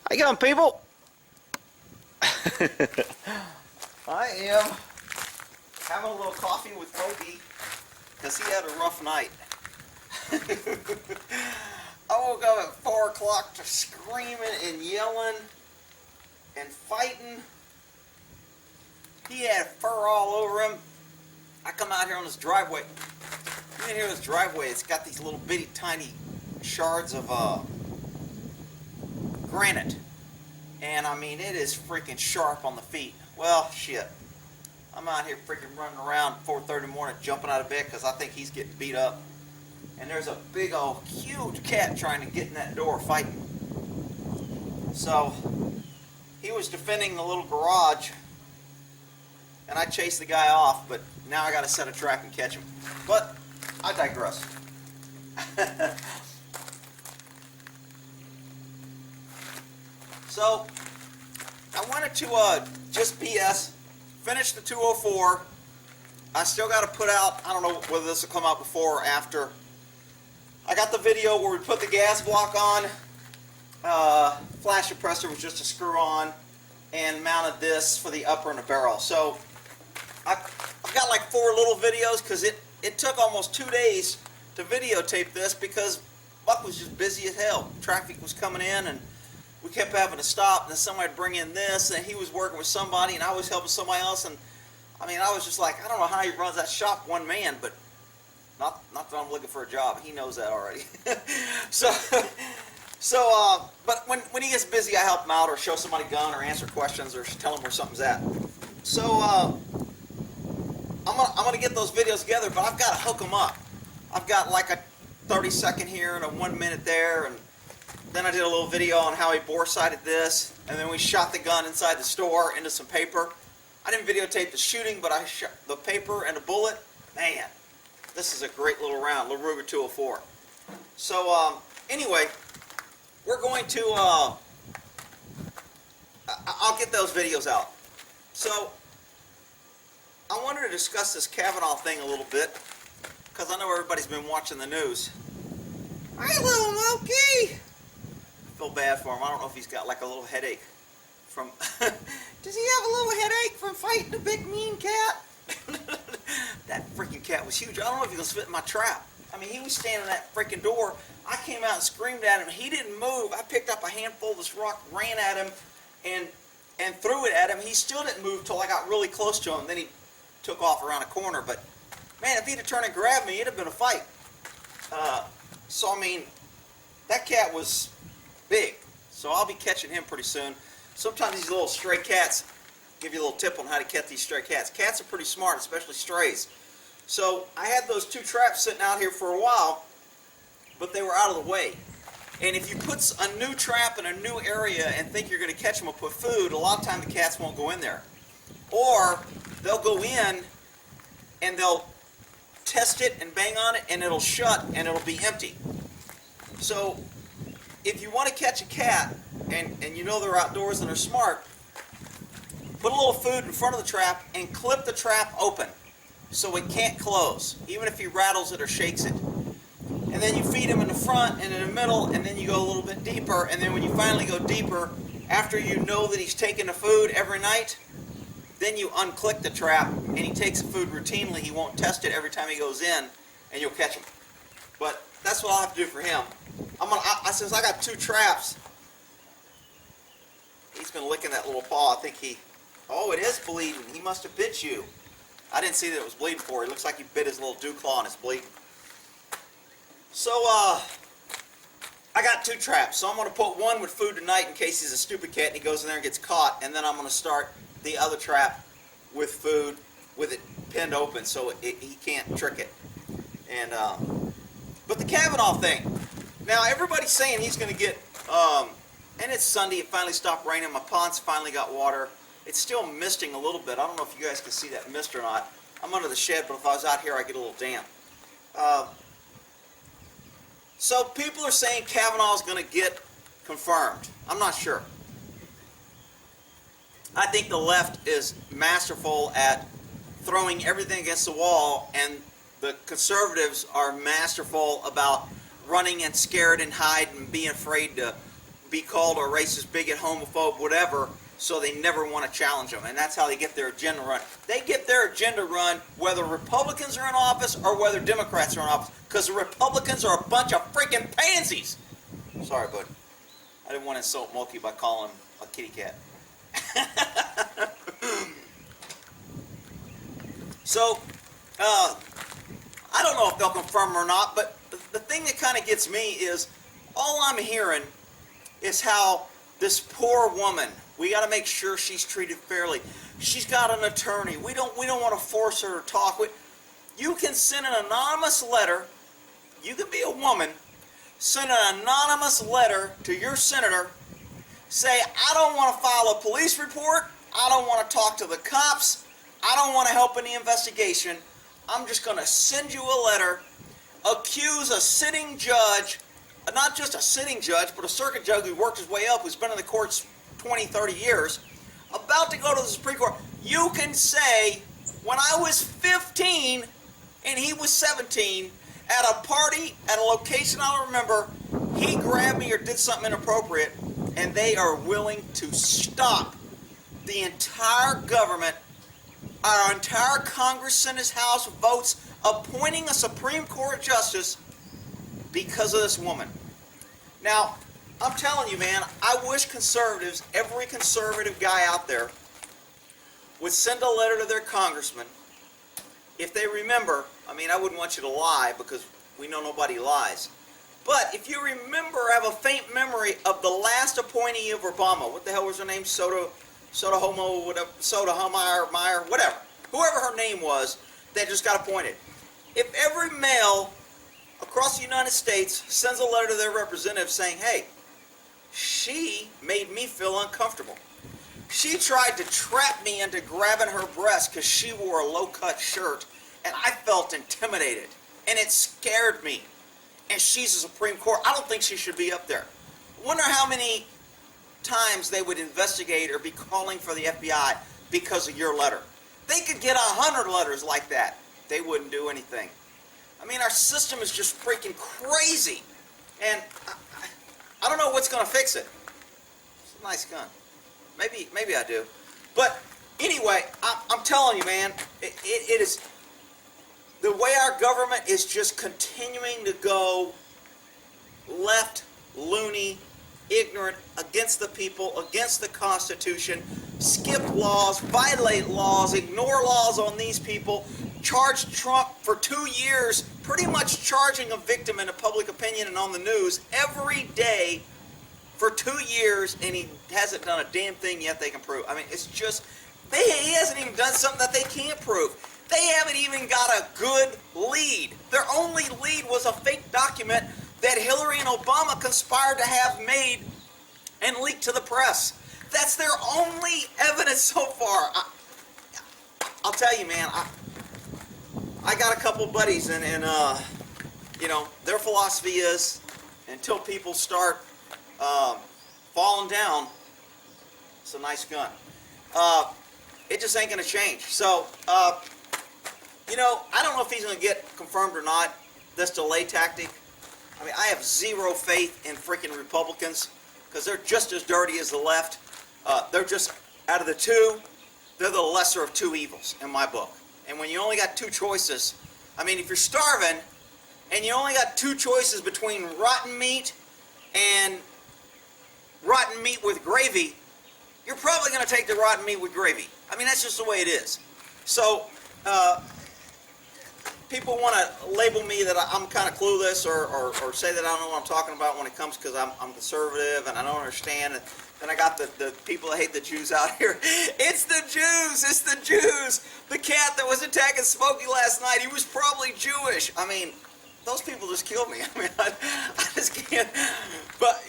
How you going, people? I am having a little coffee with Kobe because he had a rough night. I woke up at 4 o'clock to screaming and yelling and fighting. He had fur all over him. I come out here on this driveway. You can hear this driveway. It's got these little bitty tiny shards of granite. And I mean, it is freaking sharp on the feet. Well, shit. I'm out here freaking running around 4:30 in the morning, jumping out of bed because I think he's getting beat up. And there's a big old huge cat trying to get in that door fighting. So he was defending the little garage, and I chased the guy off, but now I got to set a trap and catch him. But I digress. So I wanted to just BS, finish the 204. I still got to put out, I don't know whether this will come out before or after. I got the video where we put the gas block on. Flash suppressor was just a screw on, and mounted this for the upper and the barrel. So I've got like 4 little videos because it took almost 2 days to videotape this because Buck was just busy as hell. Traffic was coming in and we kept having to stop, and then somebody would bring in this, and he was working with somebody and I was helping somebody else, and I mean, I was just like, I don't know how he runs that shop one man, but not that I'm looking for a job. He knows that already. But when he gets busy, I help him out or show somebody a gun or answer questions or tell him where something's at. So I'm gonna get those videos together, but I've got to hook them up. I've got like a 30-second here and a 1 minute there, and then I did a little video on how he bore sighted this, and then we shot the gun inside the store into some paper. I didn't videotape the shooting, but I shot the paper and the bullet. Man, this is a great little round, little Ruger 204. So anyway, we're going to, I'll get those videos out. So I wanted to discuss this Kavanaugh thing a little bit, because I know everybody's been watching the news. Hi, little Moki! I feel bad for him. I don't know if he's got like a little headache from... Does he have a little headache from fighting the big mean cat? That freaking cat was huge. I don't know if he was fit in my trap. I mean, he was standing at that freaking door. I came out and screamed at him. He didn't move. I picked up a handful of this rock, ran at him, and threw it at him. He still didn't move till I got really close to him. Then he took off around a corner. But, man, if he'd have turned and grabbed me, it'd have been a fight. So, I mean, that cat was big. So I'll be catching him pretty soon. Sometimes these little stray cats, give you a little tip on how to catch these stray cats. Cats are pretty smart, especially strays. So I had those 2 traps sitting out here for a while, but they were out of the way. And if you put a new trap in a new area and think you're going to catch them or put food, a lot of times the cats won't go in there. Or they'll go in and they'll test it and bang on it and it'll shut and it'll be empty. So if you want to catch a cat and you know they're outdoors and they're smart, put a little food in front of the trap and clip the trap open so it can't close, even if he rattles it or shakes it. And then you feed him in the front and in the middle, and then you go a little bit deeper, and then when you finally go deeper, after you know that he's taking the food every night, then you unclick the trap and he takes the food routinely. He won't test it every time he goes in, and you'll catch him. But that's what I'll have to do for him. Since I got 2 traps, he's been licking that little paw. I think oh, it is bleeding. He must have bit you. I didn't see that it was bleeding for. It looks like he bit his little dew claw and it's bleeding. So, I got 2 traps. So I'm going to put one with food tonight in case he's a stupid cat and he goes in there and gets caught. And then I'm going to start the other trap with food with it pinned open so he can't trick it. And, but the Kavanaugh thing. Now, everybody's saying he's going to get, and it's Sunday, it finally stopped raining, my ponds finally got water. It's still misting a little bit. I don't know if you guys can see that mist or not. I'm under the shed, but if I was out here, I'd get a little damp. So people are saying Kavanaugh's going to get confirmed. I'm not sure. I think the left is masterful at throwing everything against the wall, and the conservatives are masterful about running and scared and hide and being afraid to be called a racist, bigot, homophobe, whatever, so they never want to challenge them. And that's how they get their agenda run. They get their agenda run whether Republicans are in office or whether Democrats are in office, because the Republicans are a bunch of freaking pansies. Sorry, bud. I didn't want to insult Mulkey by calling him a kitty cat. So, I don't know if they'll confirm or not, but the thing that kind of gets me is all I'm hearing is how this poor woman, we got to make sure she's treated fairly. She's got an attorney. We don't want to force her to talk. You can send an anonymous letter. You can be a woman. Send an anonymous letter to your senator. Say, I don't want to file a police report. I don't want to talk to the cops. I don't want to help in the investigation. I'm just going to send you a letter. Accuse a sitting judge, not just a sitting judge, but a circuit judge who worked his way up, who's been in the courts 20, 30 years, about to go to the Supreme Court. You can say, when I was 15 and he was 17, at a party, at a location I don't remember, he grabbed me or did something inappropriate, and they are willing to stop the entire government, our entire Congress and his House votes appointing a Supreme Court justice because of this woman. Now, I'm telling you, man, I wish conservatives, every conservative guy out there, would send a letter to their congressman. If they remember, I mean, I wouldn't want you to lie because we know nobody lies. But if you remember, have a faint memory of the last appointee of Obama. What the hell was her name? Sotomayor, Meyer, whatever. Whoever her name was that just got appointed. If every male across the United States sends a letter to their representative saying, hey, she made me feel uncomfortable. She tried to trap me into grabbing her breast because she wore a low-cut shirt, and I felt intimidated, and it scared me. And she's a Supreme Court. I don't think she should be up there. I wonder how many times they would investigate or be calling for the FBI because of your letter. They could get 100 letters like that. They wouldn't do anything. I mean, our system is just freaking crazy. And I don't know what's going to fix it. It's a nice gun. Maybe I do. But anyway, I'm telling you, man, it is the way our government is just continuing to go left, loony, ignorant, against the people, against the Constitution, skip laws, violate laws, ignore laws on these people, charge Trump for 2 years, pretty much charging a victim in the public opinion and on the news every day for 2 years, and he hasn't done a damn thing yet they can prove. I mean, it's just, he hasn't even done something that they can't prove. They haven't even got a good lead. Their only lead was a fake document that Hillary and Obama conspired to have made and leaked to the press. That's their only evidence so far. I'll tell you, man, I got a couple buddies, and their philosophy is until people start falling down, it's a nice gun. It just ain't going to change. So, I don't know if he's going to get confirmed or not, this delay tactic. I mean, I have zero faith in freaking Republicans because they're just as dirty as the left. They're just, out of the two, they're the lesser of two evils in my book. And when you only got two choices, I mean, if you're starving and you only got two choices between rotten meat and rotten meat with gravy, you're probably going to take the rotten meat with gravy. I mean, that's just the way it is. So, people want to label me that I'm kind of clueless or say that I don't know what I'm talking about when it comes because I'm conservative and I don't understand. And then I got the people that hate the Jews out here. It's the Jews! It's the Jews! The cat that was attacking Smokey last night, he was probably Jewish. I mean, those people just killed me. I mean, I just can't. But,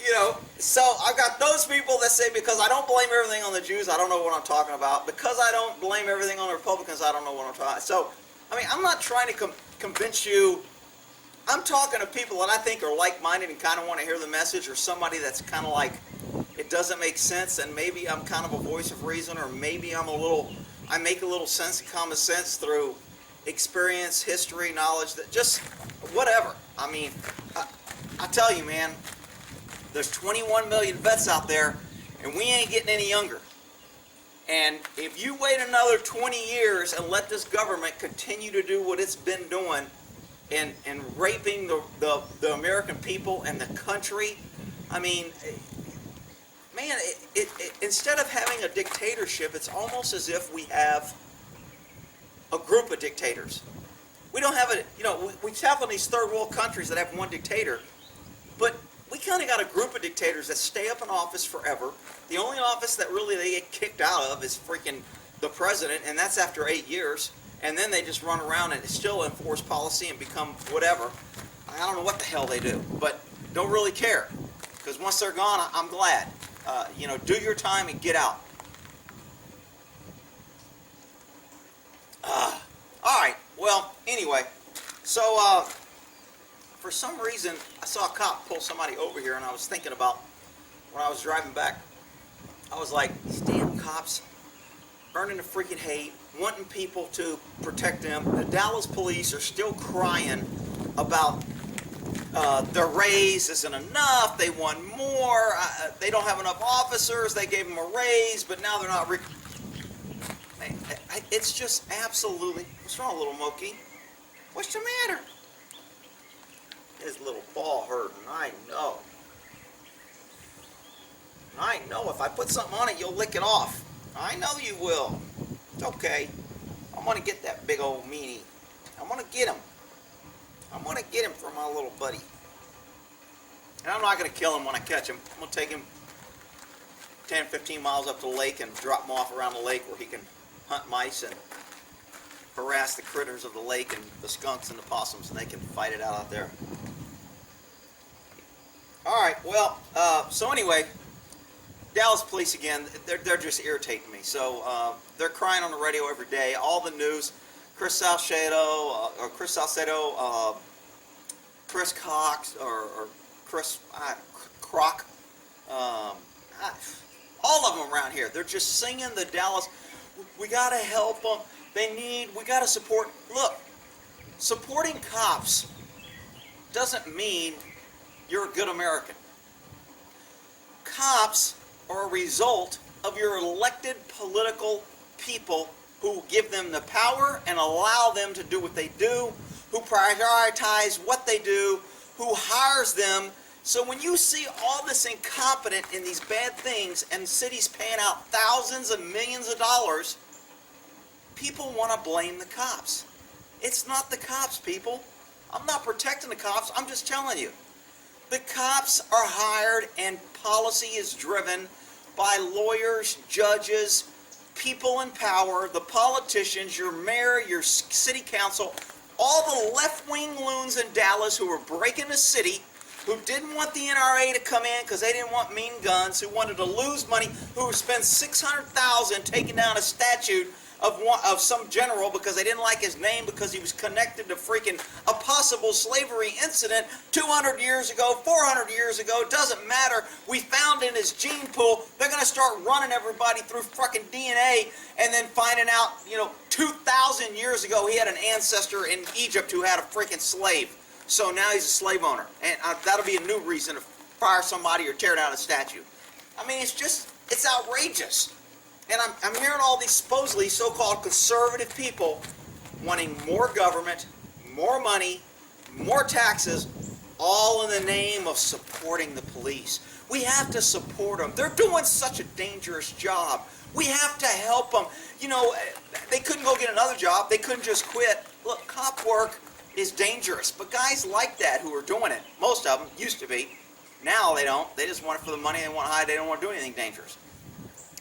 so I've got those people that say because I don't blame everything on the Jews, I don't know what I'm talking about. Because I don't blame everything on the Republicans, I don't know what I'm talking about. So, I mean, I'm not trying to convince you. I'm talking to people that I think are like-minded and kind of want to hear the message, or somebody that's kind of like, it doesn't make sense, and maybe I'm kind of a voice of reason, or maybe I make a little sense, common sense through experience, history, knowledge, that just, whatever. I mean, I tell you, man, There's 21 million vets out there, and we ain't getting any younger. And if you wait another 20 years and let this government continue to do what it's been doing and raping the American people and the country, I mean, man, instead of having a dictatorship, it's almost as if we have a group of dictators. We don't have we have these third world countries that have one dictator, but we kind of got a group of dictators that stay up in office forever. The only office that really they get kicked out of is freaking the president, and that's after 8 years. And then they just run around and still enforce policy and become whatever. I don't know what the hell they do, but don't really care. Because once they're gone, I'm glad. Do your time and get out. All right. Well, anyway, so for some reason, I saw a cop pull somebody over here, and I was thinking about when I was driving back. I was like, these damn cops earning the freaking hate, wanting people to protect them. The Dallas police are still crying about their raise isn't enough. They want more. They don't have enough officers. They gave them a raise, but now they're not. It's just absolutely. What's wrong, little Moki? What's the matter? His little ball hurting. I know. I know. If I put something on it, you'll lick it off. I know you will. It's okay. I'm going to get that big old meanie. I'm going to get him. I'm going to get him for my little buddy. And I'm not going to kill him when I catch him. I'm going to take him 10, 15 miles up the lake and drop him off around the lake where he can hunt mice and harass the critters of the lake and the skunks and the possums, and they can fight it out there. All right, well, so anyway, Dallas police again, they're just irritating me. So they're crying on the radio every day. All the news, Chris Salcedo, Chris Cox, or Chris Croc, all of them around here. They're just singing the Dallas. We got to help them. We got to support. Look, supporting cops doesn't mean you're a good American. Cops are a result of your elected political people who give them the power and allow them to do what they do, who prioritize what they do, who hires them. So when you see all this incompetent in these bad things and cities paying out thousands of millions of dollars, people want to blame the cops. It's not the cops, people. I'm not protecting the cops. I'm just telling you. The cops are hired and policy is driven by lawyers, judges, people in power, the politicians, your mayor, your city council, all the left-wing loons in Dallas who were breaking the city, who didn't want the NRA to come in because they didn't want mean guns, who wanted to lose money, who spent $600,000 taking down a statue of some general because they didn't like his name because he was connected to freaking a possible slavery incident 200 years ago, 400 years ago. It doesn't matter. We found in his gene pool. They're going to start running everybody through freaking DNA and then finding out, 2,000 years ago he had an ancestor in Egypt who had a freaking slave. So now he's a slave owner. And that'll be a new reason to fire somebody or tear down a statue. I mean, it's outrageous. And I'm hearing all these supposedly so-called conservative people wanting more government, more money, more taxes, all in the name of supporting the police. We have to support them. They're doing such a dangerous job. We have to help them. They couldn't go get another job. They couldn't just quit. Look, cop work is dangerous. But guys like that who are doing it, most of them used to be. Now they don't. They just want it for the money. They want to hide. They don't want to do anything dangerous.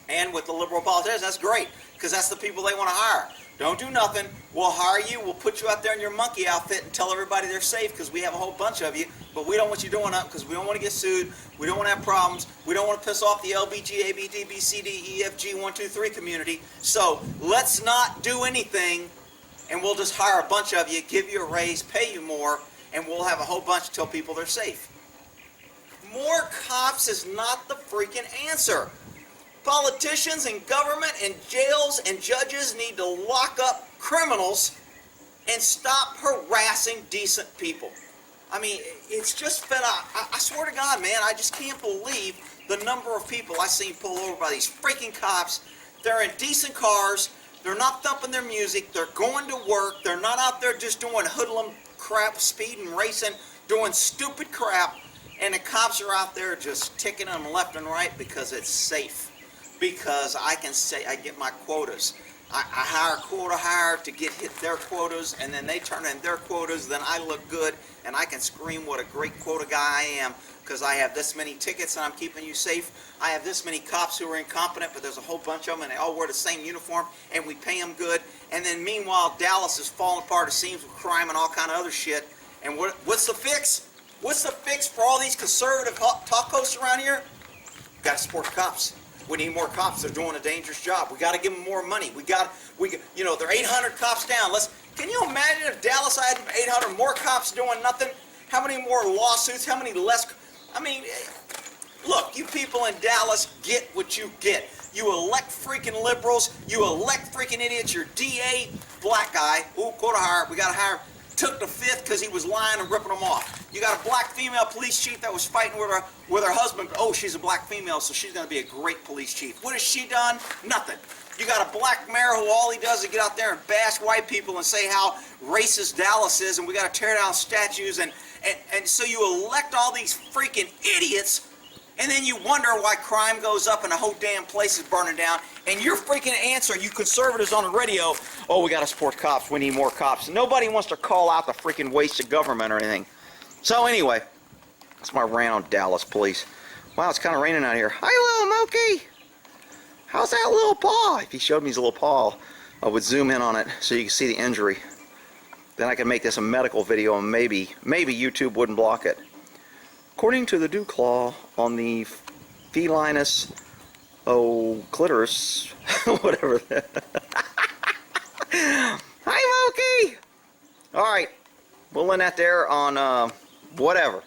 And with the liberal politicians, that's great, because that's the people they want to hire. Don't do nothing. We'll hire you. We'll put you out there in your monkey outfit and tell everybody they're safe because we have a whole bunch of you, but we don't want you doing that because we don't want to get sued. We don't want to have problems. We don't want to piss off the LBG, ABD, BCD, EFG, 1, 2, 3 community. So let's not do anything, and we'll just hire a bunch of you, give you a raise, pay you more, and we'll have a whole bunch to tell people they're safe. More cops is not the freaking answer. Politicians and government and jails and judges need to lock up criminals and stop harassing decent people. I mean, it's just been, I swear to God, man, I just can't believe the number of people I've seen pulled over by these freaking cops. They're in decent cars. They're not thumping their music. They're going to work. They're not out there just doing hoodlum crap, speeding, racing, doing stupid crap. And the cops are out there just ticking them left and right because it's safe. Because I can say I get my quotas. I hire quota hire to hit their quotas, and then they turn in their quotas. Then I look good, and I can scream what a great quota guy I am because I have this many tickets and I'm keeping you safe. I have this many cops who are incompetent, but there's a whole bunch of them, and they all wear the same uniform, and we pay them good. And then meanwhile, Dallas is falling apart. It seems with crime and all kind of other shit. And what's the fix? What's the fix for all these conservative talk hosts around here? Got to support the cops. We need more cops. They're doing a dangerous job. We got to give them more money. You know, they're 800 cops down. Can you imagine if Dallas had 800 more cops doing nothing? How many more lawsuits? How many less? I mean, look, you people in Dallas get what you get. You elect freaking liberals. You elect freaking idiots. Your DA, black guy, ooh, quota hire. We got to hire. Took the fifth because he was lying and ripping them off. You got a black female police chief that was fighting with her husband. Oh, she's a black female, so she's going to be a great police chief. What has she done? Nothing. You got a black mayor who all he does is get out there and bash white people and say how racist Dallas is, and we got to tear down statues, and so you elect all these freaking idiots, and then you wonder why crime goes up and the whole damn place is burning down. And your freaking answer, you conservatives on the radio, oh, we got to support cops. We need more cops. Nobody wants to call out the freaking waste of government or anything. So anyway, that's my rant on Dallas police. Wow, it's kind of raining out here. Hi, little Moki. How's that little paw? If he showed me his little paw, I would zoom in on it so you can see the injury. Then I could make this a medical video and maybe YouTube wouldn't block it. According to the dew claw on the felinus clitoris, whatever. Hi, Moki! Alright, we'll end that there on whatever.